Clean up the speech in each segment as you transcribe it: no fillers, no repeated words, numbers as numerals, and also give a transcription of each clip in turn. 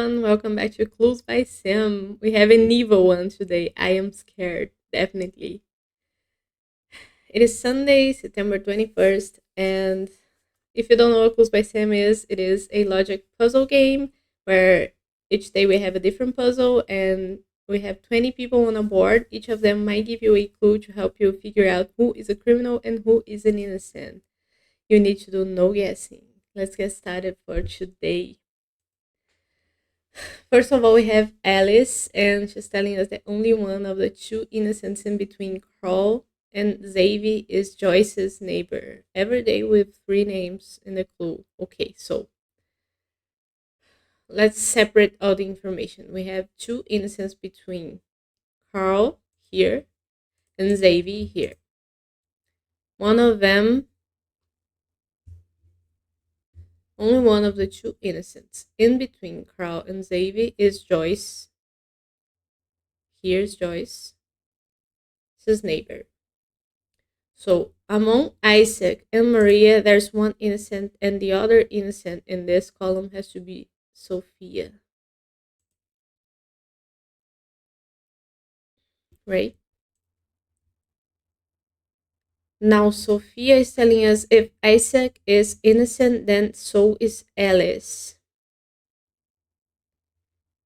everyone. Welcome back to Clues by Sim. We have an evil one today. I am scared, definitely. It is Sunday, September 21st, and if you don't know what Clues by Sim is, it is a logic puzzle game where each day we have a different puzzle and we have 20 people on a board. Each of them might give you a clue to help you figure out who is a criminal and who is an innocent. You need to do no guessing. Let's get started for today. First of all, we have Alice, and she's telling us that only one of the two innocents in between Carl and Xavi is Joyce's neighbor. Every day with three names in the clue. Okay, so let's separate all the information. We have two innocents between Carl here and Xavi here. One of them, only one of the two innocents in between Carl and Xavi is Joyce. Here's Joyce, his neighbor. So among Isaac and Maria, there's one innocent, and the other innocent in this column has to be Sophia. Right? Now, Sophia is telling us if Isaac is innocent, then so is Alice.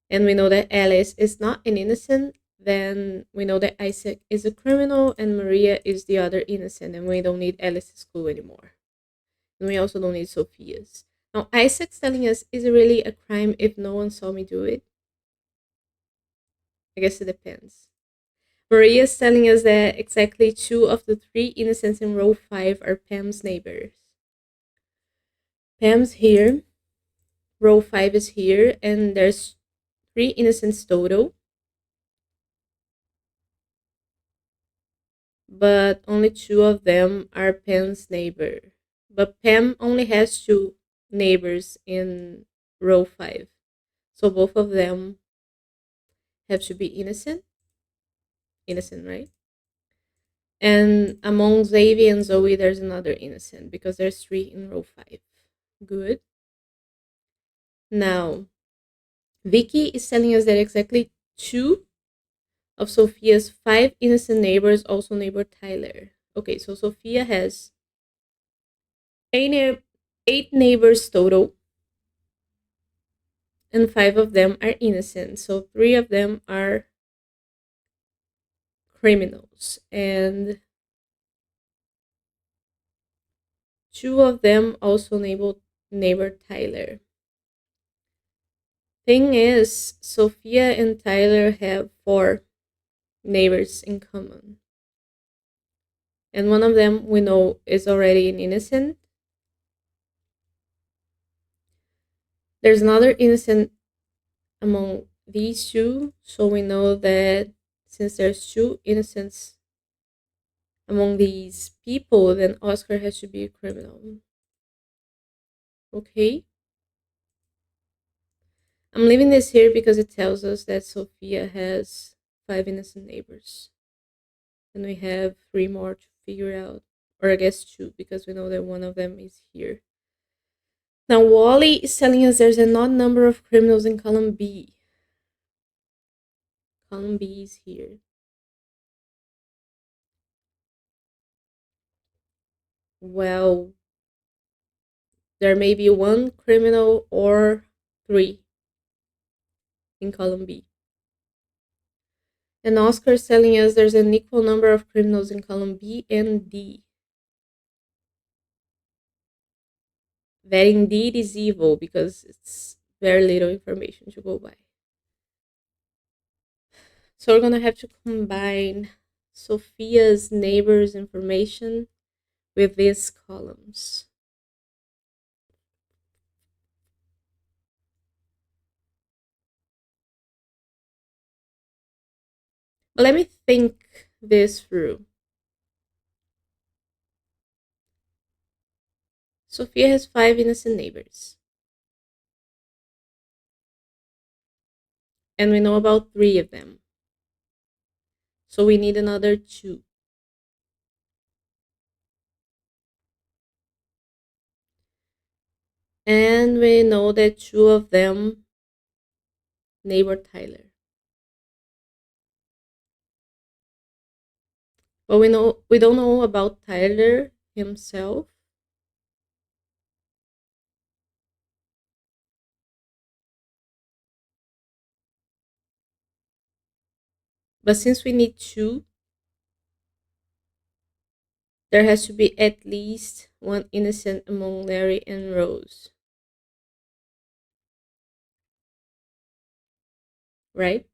And we know that Alice is not an innocent, then we know that Isaac is a criminal and Maria is the other innocent, and we don't need Alice's clue anymore. And we also don't need Sophia's. Now, Isaac's telling us, is it really a crime if no one saw me do it? I guess it depends. Maria is telling us that exactly two of the three innocents in row 5 are Pam's neighbors. Pam's here, row 5 is here, and there's three innocents total. But only two of them are Pam's neighbor. But Pam only has two neighbors in row 5. So both of them have to be innocent. Innocent, right? And among Xavier and Zoe, there's another innocent because there's three in row 5. Good. Now, Vicky is telling us that exactly two of Sophia's 5 innocent neighbors also neighbor Tyler. Okay, so Sophia has 8 neighbors total, and 5 of them are innocent. So 3 of them are criminals, and 2 of them also neighbor Tyler. Thing is, Sophia and Tyler have 4 neighbors in common. And one of them we know is already an innocent. There's another innocent among these two, so we know that since there's 2 innocents among these people, then Oscar has to be a criminal. Okay? I'm leaving this here because it tells us that Sophia has 5 innocent neighbors. And we have 3 more to figure out. Or I guess 2, because we know that one of them is here. Now, Wally is telling us there's an odd number of criminals in column B. Column B is here. Well, there may be 1 criminal or 3 in column B. And Oscar is telling us there's an equal number of criminals in column B and D. That indeed is evil because it's very little information to go by. So we're gonna have to combine Sophia's neighbors information with these columns. But let me think this through. Sophia has 5 innocent neighbors. And we know about 3 of them. So we need another 2. And we know that 2 of them neighbor Tyler. But we don't know about Tyler himself. But since we need two, there has to be at least one innocent among Larry and Rose, right?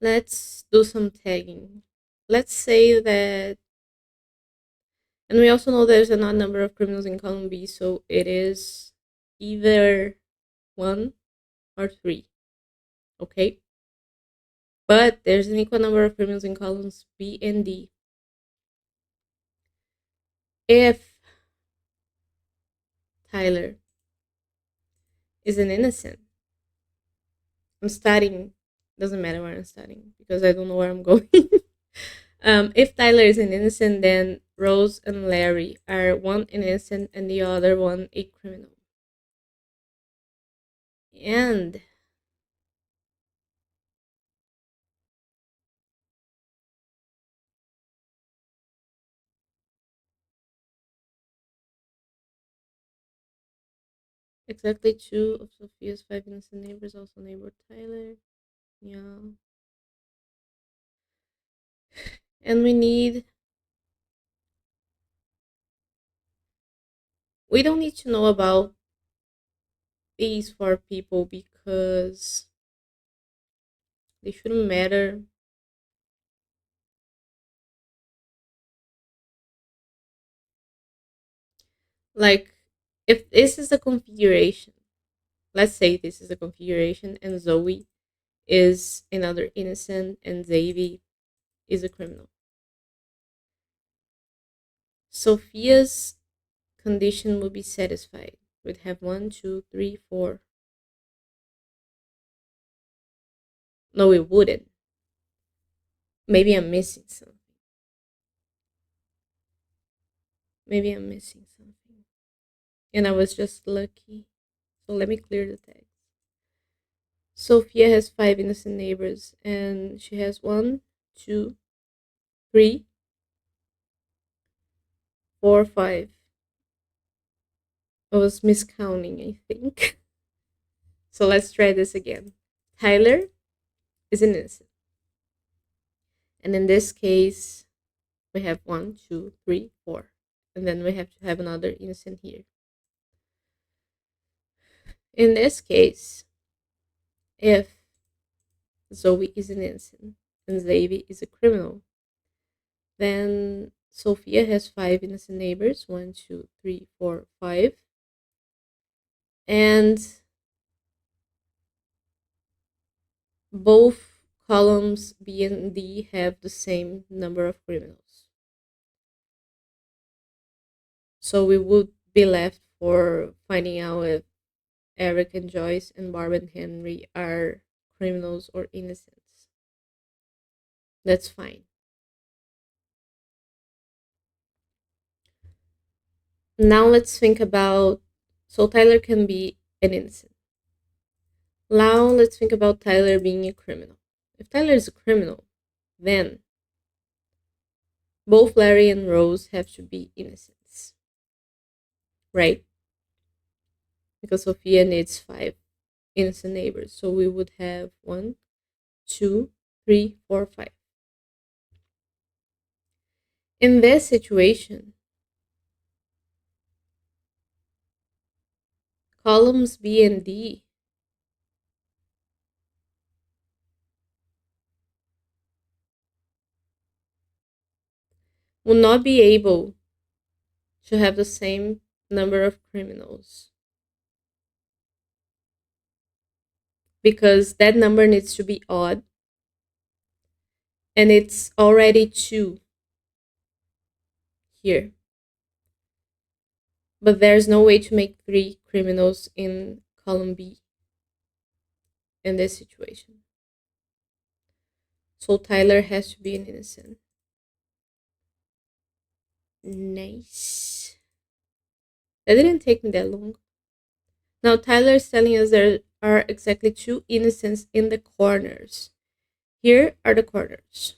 Let's do some tagging. Let's say that, and we also know there's an odd number of criminals in column B, so it is either one or three, okay? But there's an equal number of criminals in columns B and D. If Tyler is an innocent, I'm starting, doesn't matter where I'm starting because I don't know where I'm going. If Tyler is an innocent, then Rose and Larry are one innocent and the other one a criminal. And exactly two of Sophia's five innocent neighbors also neighbor Tyler. Yeah. And we don't need to know about these four people because they shouldn't matter. Like, if this is a configuration, let's say this is a configuration and Zoe is another innocent and Xavier is a criminal. Sophia's condition will be satisfied. We'd have one, two, three, four. No, it wouldn't. Maybe I'm missing something. Maybe I'm missing something. And I was just lucky. So let me clear the text. Sophia has five innocent neighbors, and she has one, two, three, four, five. I was miscounting, I think. So let's try this again. Tyler is an innocent. And in this case, we have one, two, three, four. And then we have to have another innocent here. In this case, if Zoe is an innocent and Xavier is a criminal, then Sophia has five innocent neighbors one, two, three, four, five. And both columns B and D have the same number of criminals. So we would be left for finding out if Eric and Joyce and Barb and Henry are criminals or innocents. That's fine. Now let's think about, so Tyler can be an innocent. Now let's think about Tyler being a criminal. If Tyler is a criminal, then both Larry and Rose have to be innocents, right? Because Sophia needs five innocent neighbors. So we would have one, two, three, four, five. In this situation, columns B and D will not be able to have the same number of criminals. because that number needs to be odd, and it's already 2 here. But there's no way to make 3 criminals in column B in this situation. So Tyler has to be an innocent. Nice. That didn't take me that long. Now Tyler is telling us there are exactly 2 innocents in the corners. Here are the corners.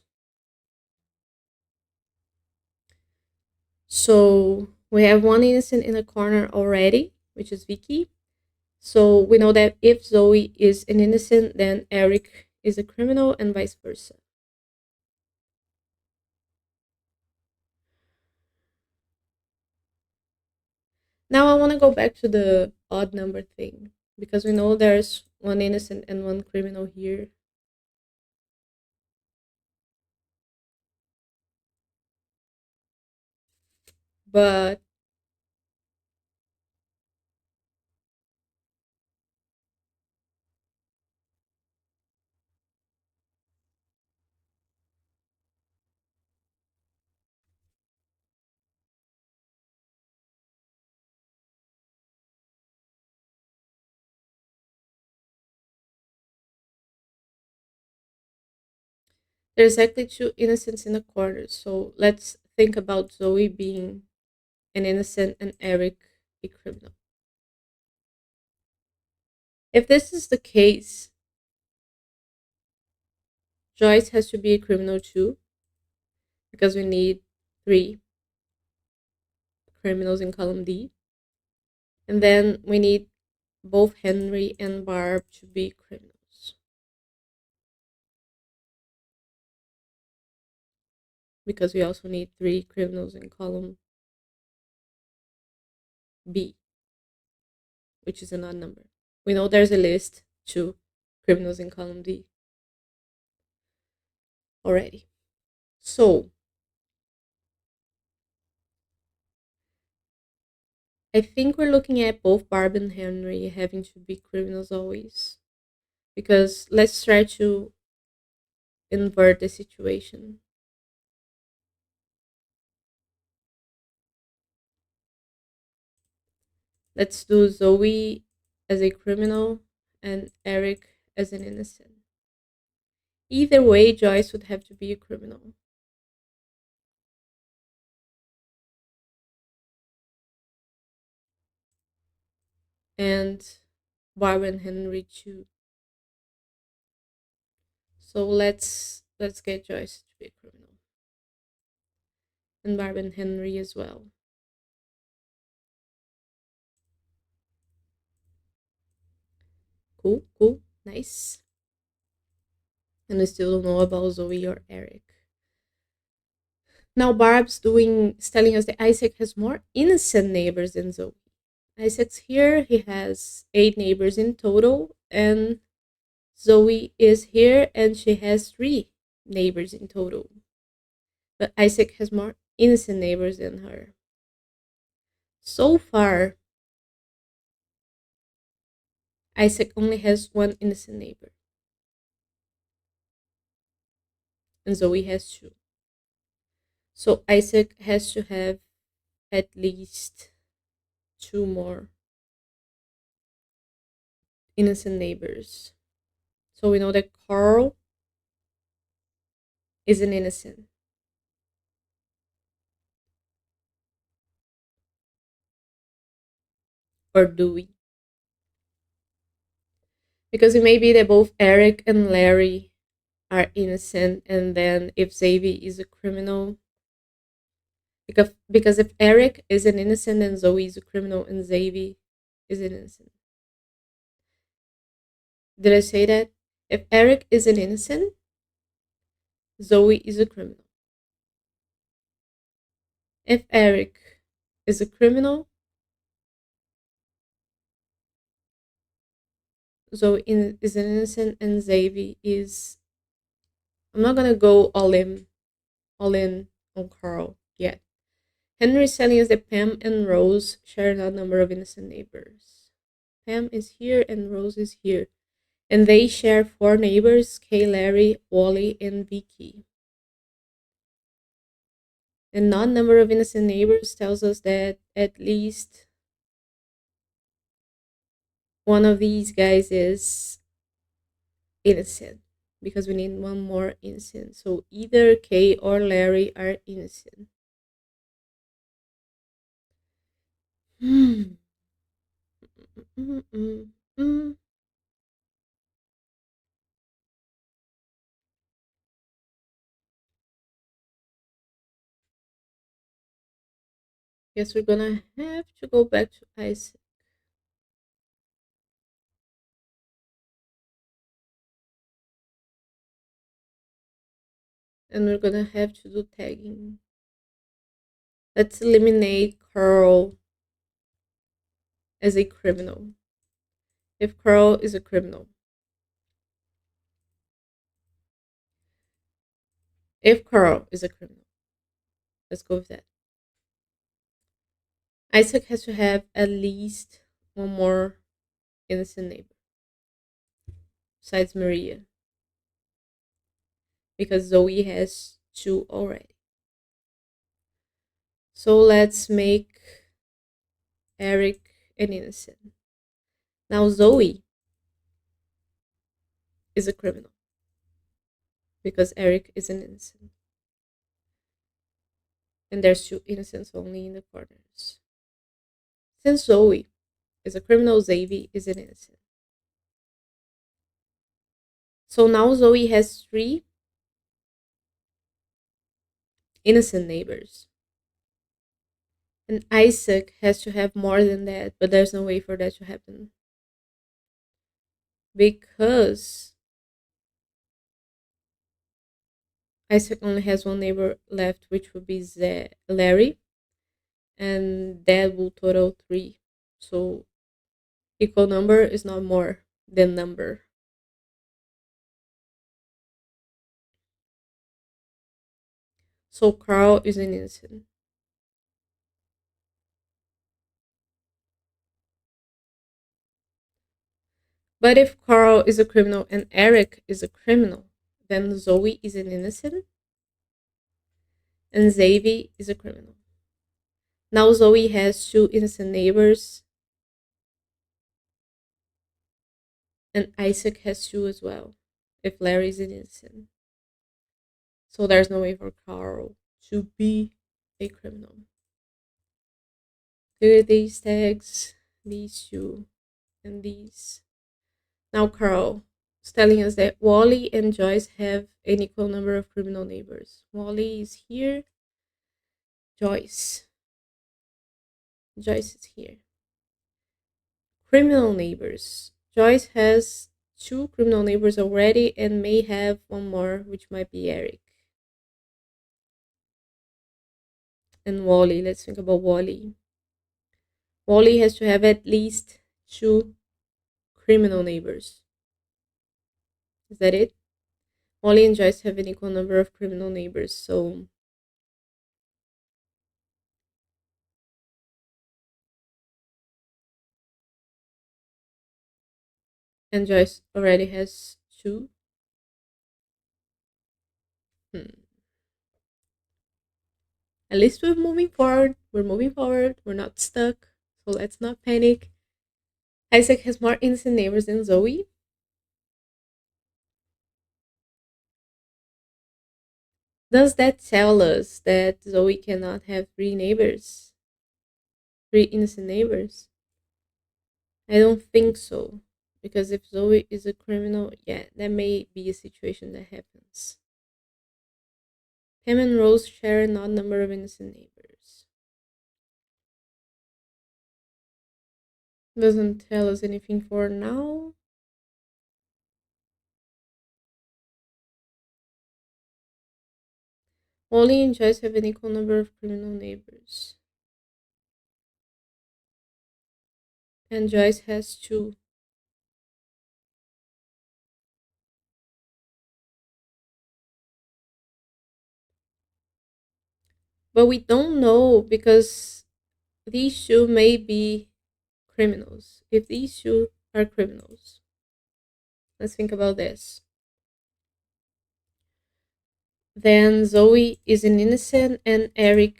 So we have 1 innocent in the corner already, which is Vicky. So we know that if Zoe is an innocent, then Eric is a criminal and vice versa. Now I want to go back to the odd number thing because we know there's 1 innocent and 1 criminal here. But there's actually 2 innocents in the corner. So let's think about Zoe being an innocent and Eric a criminal. If this is the case, Joyce has to be a criminal too because we need 3 criminals in column D. And then we need both Henry and Barb to be criminals. Because we also need 3 criminals in column B, which is an odd number. We know there's a list to criminals in column D already. So I think we're looking at both Barb and Henry having to be criminals always. Because let's try to invert the situation. Let's do Zoe as a criminal and Eric as an innocent. Either way, Joyce would have to be a criminal. And Barbara and Henry too. So let's get Joyce to be a criminal. And Barbara and Henry as well. Cool, cool, nice. And we still don't know about Zoe or Eric. Now Barb's telling us that Isaac has more innocent neighbors than Zoe. Isaac's here, he has 8 neighbors in total, and Zoe is here and she has 3 neighbors in total. But Isaac has more innocent neighbors than her. So far, Isaac only has 1 innocent neighbor. And Zoe has 2. So Isaac has to have at least 2 more innocent neighbors. So we know that Carl is an innocent. Or do we? Because it may be that both Eric and Larry are innocent, and then if Xavier is a criminal, because if Eric is an innocent, then Zoe is a criminal, and Xavier is an innocent. Did I say that? If Eric is an innocent, Zoe is a criminal. If Eric is a criminal, Zoe is an innocent, and Xavier is. I'm not gonna go all in on Carl yet. Henry is telling us that Pam and Rose share a number of innocent neighbors. Pam is here and Rose is here. And they share four neighbors: Kay, Larry, Wally, and Vicky. And non number of innocent neighbors tells us that at least one of these guys is innocent because we need one more innocent. So either Kay or Larry are innocent. Hmm. Mm, mm, mm. Guess we're gonna have to go back to Isaac. And we're gonna have to do tagging. Let's eliminate Carl as a criminal. If Carl is a criminal. If Carl is a criminal. Let's go with that. Isaac has to have at least one more innocent neighbor besides Maria. Because Zoe has two already. So let's make Eric an innocent. Now Zoe is a criminal because Eric is an innocent. And there's two innocents only in the corners. Since Zoe is a criminal, Xavi is an innocent. So now Zoe has three innocent neighbors. And Isaac has to have more than that, but there's no way for that to happen. Because Isaac only has one neighbor left, which would be Larry, and that will total three. So equal number is not more than number. So Carl is an innocent. But if Carl is a criminal and Eric is a criminal, then Zoe is an innocent and Xavi is a criminal. Now Zoe has two innocent neighbors and Isaac has two as well, if Larry is an innocent. So there's no way for Carl to be a criminal. Clear these tags, these two, and these. Now Carl is telling us that Wally and Joyce have an equal number of criminal neighbors. Wally is here. Joyce. Joyce is here. Criminal neighbors. Joyce has two criminal neighbors already and may have one more, which might be Eric. And Wally. Let's think about Wally. Wally has to have at least two criminal neighbors. Is that it? Wally and Joyce have an equal number of criminal neighbors, so and Joyce already has two. Hmm. At least we're moving forward. We're moving forward. We're not stuck. So let's not panic. Isaac has more innocent neighbors than Zoe. Does that tell us that Zoe cannot have three neighbors? Three innocent neighbors? I don't think so. Because if Zoe is a criminal, yeah, that may be a situation that happens. Pam and Rose share an odd number of innocent neighbors. Doesn't tell us anything for now. Wally and Joyce have an equal number of criminal neighbors. And Joyce has two. But we don't know because these two may be criminals. If these two are criminals, Let's think about this. Then Zoe is an innocent and Eric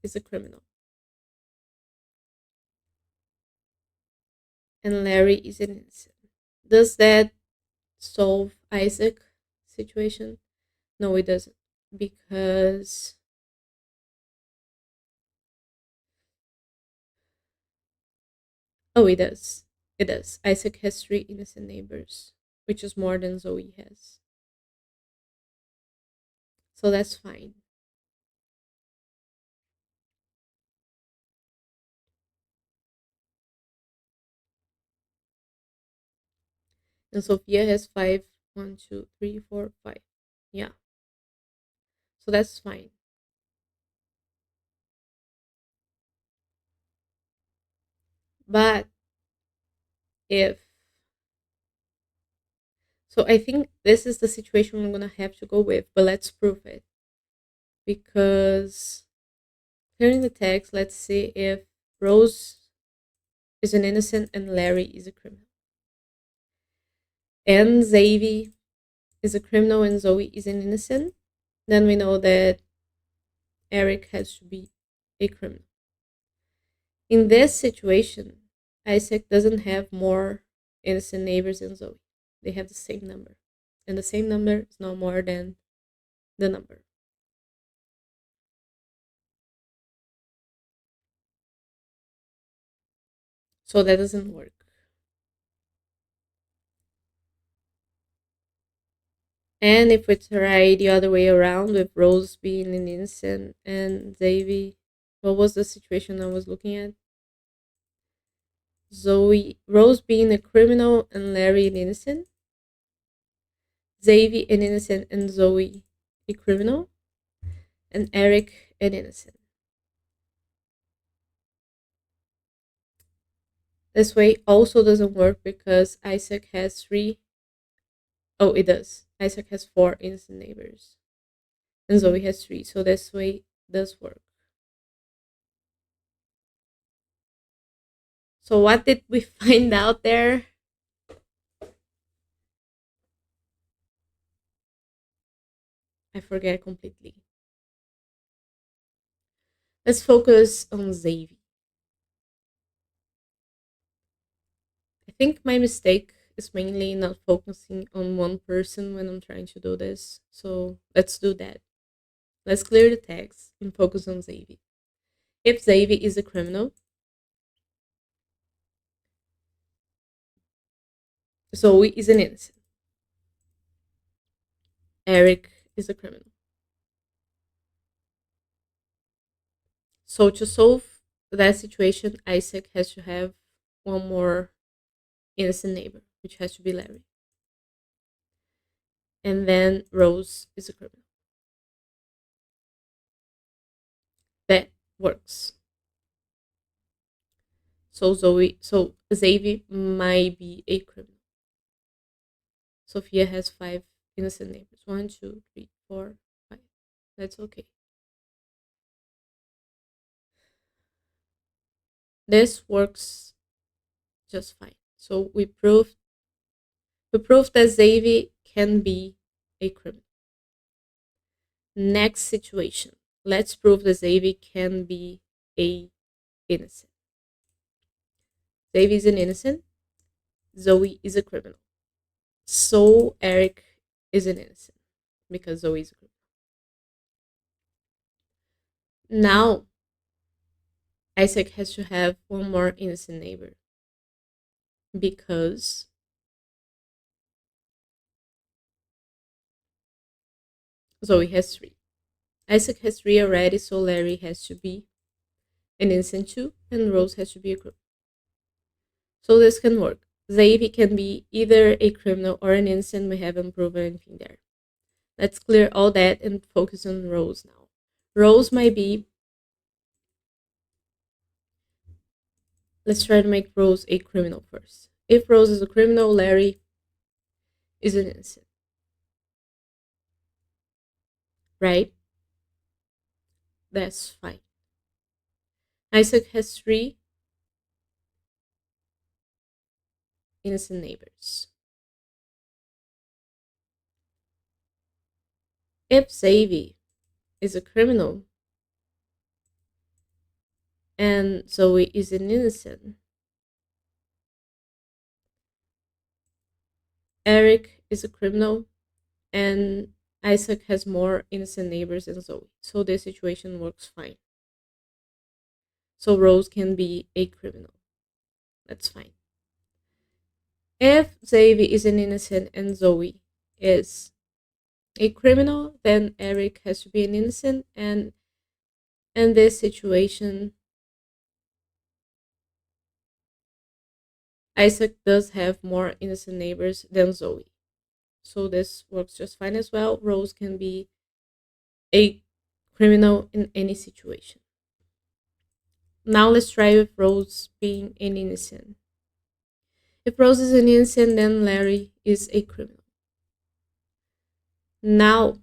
is a criminal. And Larry is an innocent. Does that solve Isaac situation? No, it doesn't. Because oh, it does. It does. Isaac has three innocent neighbors, which is more than Zoe has. So that's fine. And Sophia has five. One, two, three, four, five. Yeah. So that's fine. But if so, I think this is the situation we're gonna have to go with, but let's prove it. Because here in the text, let's see if Rose is an innocent and Larry is a criminal. And Xavier is a criminal and Zoe is an innocent. Then we know that Eric has to be a criminal. In this situation, Isaac doesn't have more innocent neighbors than Zoe. They have the same number. And the same number is no more than the number. So that doesn't work. And if we try the other way around with Rose being an innocent and Davy, what was the situation I was looking at? Rose being a criminal and Larry an innocent, Xavier an innocent and Zoe a criminal, and Eric an innocent. This way also doesn't work because Isaac has three. Oh, it does. Isaac has four innocent neighbors, and Zoe has three. So this way does work. So what did we find out there? I forget completely. Let's focus on Xavier. I think my mistake is mainly not focusing on one person when I'm trying to do this. So let's do that. Let's clear the text and focus on Xavier. If Xavier is a criminal, Zoe is an innocent. Eric is a criminal. So to solve that situation, Isaac has to have one more innocent neighbor, which has to be Larry. And then Rose is a criminal. That works. So Xavier might be a criminal. Sophia has five innocent neighbors. One, two, three, four, five. That's okay. This works just fine. So we proved that Xavier can be a criminal. Next situation. Let's prove that Xavier can be a innocent. Xavier is an innocent. Zoe is a criminal. So Eric is an innocent because Zoe is a criminal. Now Isaac has to have one more innocent neighbor because Zoe has three. Isaac has three already, so Larry has to be an innocent too, and Rose has to be a criminal. So this can work. Xavier can be either a criminal or an innocent. We haven't proven anything there. Let's clear all that and focus on Rose now. Rose might be. Let's try to make Rose a criminal first. If Rose is a criminal, Larry is an innocent. Right? That's fine. Isaac has three innocent neighbors. If Xavi is a criminal and Zoe is an innocent, Eric is a criminal and Isaac has more innocent neighbors than Zoe. So this situation works fine. So Rose can be a criminal. That's fine. If Xavi is an innocent and Zoe is a criminal, then Eric has to be an innocent, and in this situation, Isaac does have more innocent neighbors than Zoe. So this works just fine as well. Rose can be a criminal in any situation. Now let's try with Rose being an innocent. If Rose is an innocent, then Larry is a criminal. Now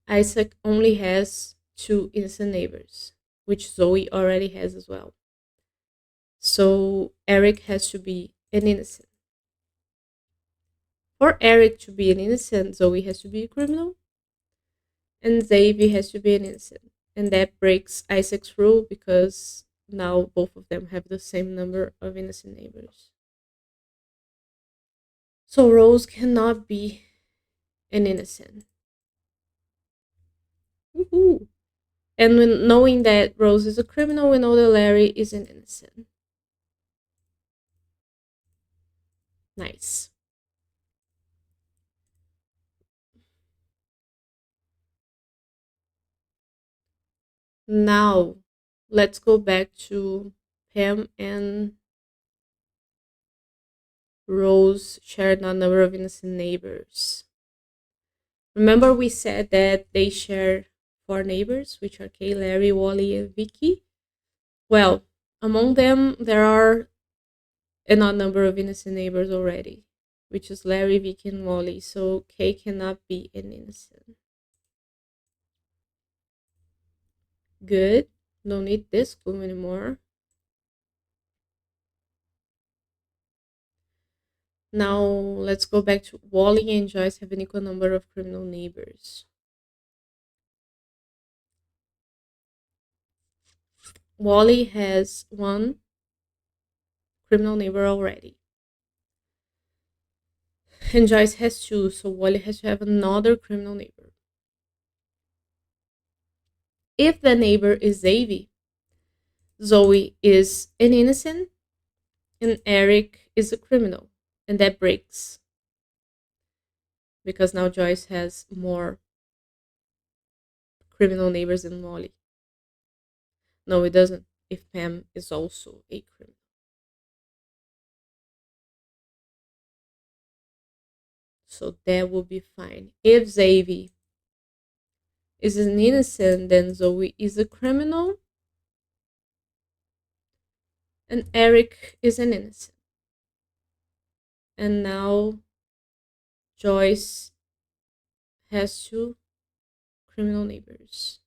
Isaac only has two innocent neighbors, which Zoe already has as well. So Eric has to be an innocent. For Eric to be an innocent, Zoe has to be a criminal, and Xavier has to be an innocent. And that breaks Isaac's rule because now both of them have the same number of innocent neighbors. So Rose cannot be an innocent. Woohoo. And when knowing that Rose is a criminal, we know that Larry is an innocent. Nice. Now, let's go back to Pam and Rose shared a number of innocent neighbors. Remember, we said that they share four neighbors, which are Kay, Larry, Wally, and Vicky. Well, among them, there are an odd number of innocent neighbors already, which is Larry, Vicky, and Wally. So Kay cannot be an innocent. Good. Don't need this clue anymore. Now let's go back to Wally and Joyce have an equal number of criminal neighbors. Wally has one criminal neighbor already. And Joyce has two, so Wally has to have another criminal neighbor. If the neighbor is Xavier, Zoe is an innocent and Eric is a criminal. And that breaks. Because now Joyce has more criminal neighbors than Wally. No, it doesn't. If Pam is also a criminal. So that will be fine. If Xavier is an innocent, then Zoe is a criminal. And Eric is an innocent. And now Joyce has two criminal neighbors.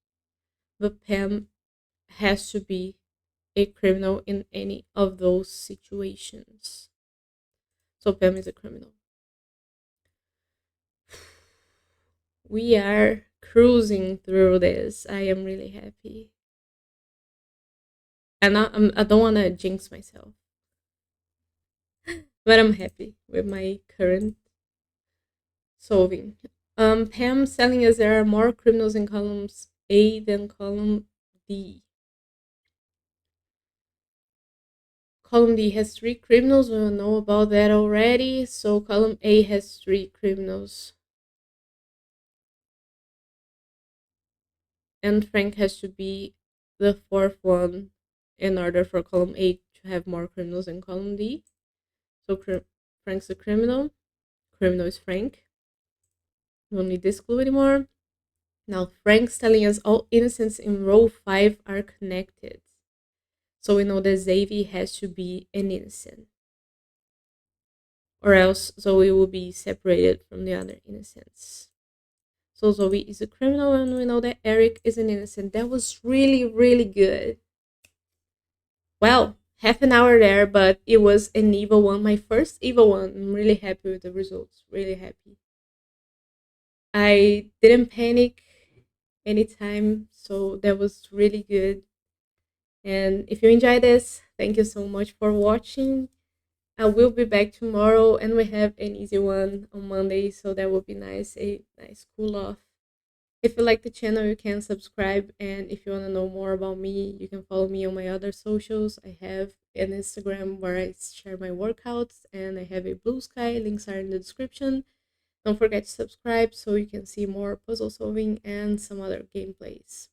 But Pam has to be a criminal in any of those situations. So Pam is a criminal. We are cruising through this. I am really happy. I don't want to jinx myself. But I'm happy with my current solving. Pam's telling us there are more criminals in columns A than column D. Column D has three criminals. We know about that already. So column A has three criminals. And Frank has to be the fourth one in order for column A to have more criminals than column D. So Frank's a criminal. Criminal is Frank. We don't need this clue anymore. Now Frank's telling us all innocents in row 5 are connected. So we know that Xavier has to be an innocent. Or else Zoe will be separated from the other innocents. So Zoe is a criminal and we know that Eric is an innocent. That was really, really good. Well, half an hour there, but it was an EVA 1, my first EVA 1. I'm really happy with the results. Really happy. I didn't panic. anytime. So that was really good. And if you enjoy this, thank you so much for watching. I will be back tomorrow, and we have an easy one on Monday, so that will be nice, a nice cool off. If you like the channel, you can subscribe, and if you want to know more about me, you can follow me on my other socials. I have an Instagram where I share my workouts, and I have a Blue Sky. Links are in the description. Don't forget to subscribe so you can see more puzzle solving and some other gameplays.